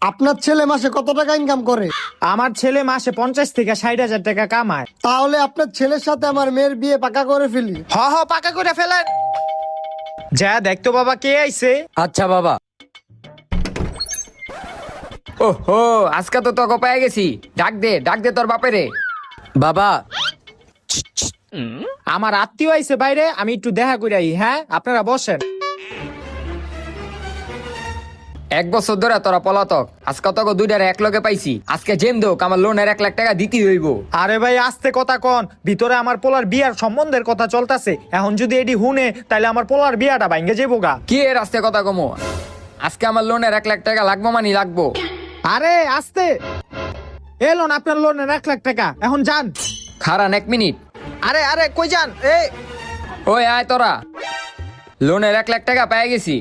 আপনার ছেলে মাসে কত টাকা ইনকাম করে? আমার ছেলে মাসে 50 থেকে 60,000 টাকা কামায়। তাহলে আপনার ছেলের সাথে আমার মেয়ের বিয়ে পাকা করে ফেলি। হ হ, পাকা করে ফেলেন। যা দেখতো বাবা কে আইছে। আচ্ছা বাবা। ওহো, আজকে তো তোকে পেয়ে গেছি। ডাক দে তোর বাপেরে। বাবা, আমার আত্মীয় আইছে বাইরে, আমি একটু দেখা করে আই। হ্যাঁ, আপনারা বসেন। 1 বছর ধরে তোরা পলাতক, আজকে তোকে দুইটারে এক লগে পাইছি। আজকে জেন দোক আমার লোনের 1 লাখ টাকা দিতে হইব। আরে ভাই আস্তে কথা কন, ভিতরে আমার পোলার বিয়ার সম্বন্ধের কথা চলতেছে। এখন যদি এটি হুনে তাহলে আমার পোলার বিয়াটা ভাঙ্গে যাবো গা। কি এর আস্তে কথা কমো? আজকে আমার লোনের 1 লাখ টাকা লাগবো মানে লাগবো। আরে আস্তে, এলোন আপনার লোনের 1 লাখ টাকা, এখন যান। খারান 1 মিনিট। আরে আরে কই যান? ওই আয় তোরা, লোনের 1 লাখ টাকা পেয়ে গেছি।